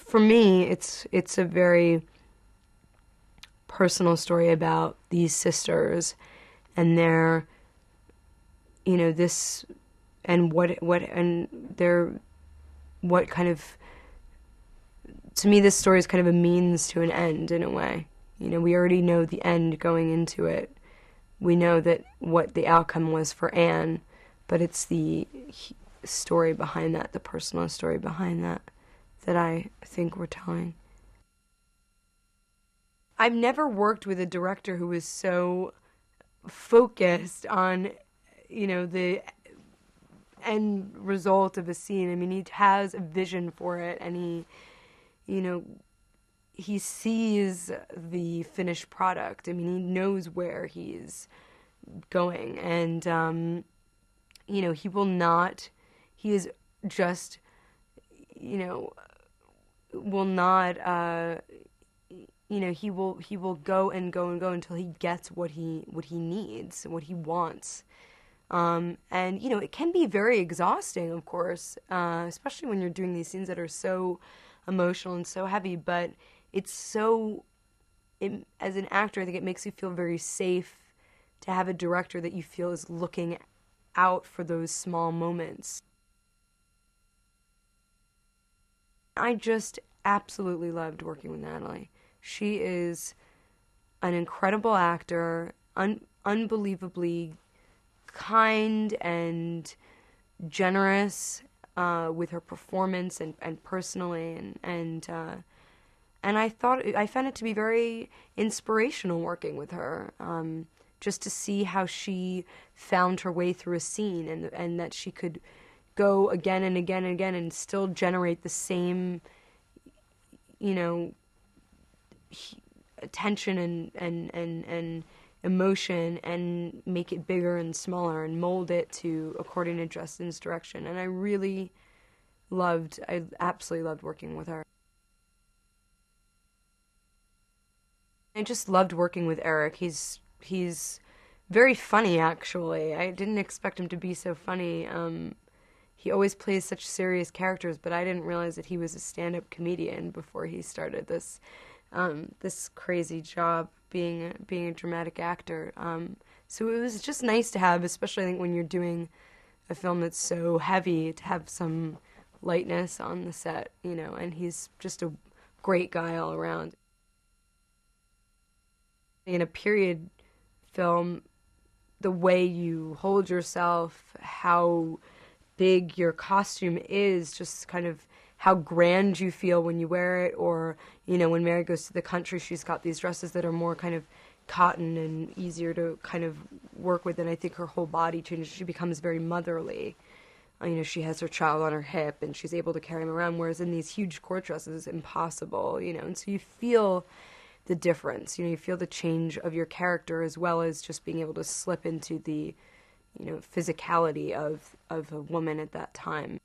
for me, it's a very personal story about these sisters and their, this, and what kind of, to me, this story is kind of a means to an end in a way. We already know the end going into it. We know that what the outcome was for Anne, but it's the story behind that, the personal story behind that I think we're telling. I've never worked with a director who was so focused on, the end result of a scene. I mean, he has a vision for it, and he sees the finished product. I mean, he knows where he's going, and, he is just, will not, he will go and go and go until he gets what he needs, what he wants. And, it can be very exhausting, of course, especially when you're doing these scenes that are so emotional and so heavy, but it's so, as an actor, I think it makes you feel very safe to have a director that you feel is looking out for those small moments. I just absolutely loved working with Natalie. She is an incredible actor, unbelievably kind and generous with her performance and personally, and I found it to be very inspirational working with her, just to see how she found her way through a scene, and that she could go again and again and again and still generate the same, tension and emotion, and make it bigger and smaller and mold it according to Justin's direction. And I absolutely loved working with her. I just loved working with Eric. He's very funny, actually. I didn't expect him to be so funny. He always plays such serious characters, but I didn't realize that he was a stand-up comedian before he started this crazy job being a dramatic actor. So it was just nice to have, especially I think when you're doing a film that's so heavy, to have some lightness on the set, and he's just a great guy all around. In a period film, the way you hold yourself, how big your costume is, just kind of how grand you feel when you wear it, or, when Mary goes to the country, she's got these dresses that are more kind of cotton and easier to kind of work with, and I think her whole body changes. She becomes very motherly. She has her child on her hip, and she's able to carry him around, whereas in these huge court dresses, it's impossible, and so you feel the difference. You feel the change of your character, as well as just being able to slip into the, physicality of a woman at that time.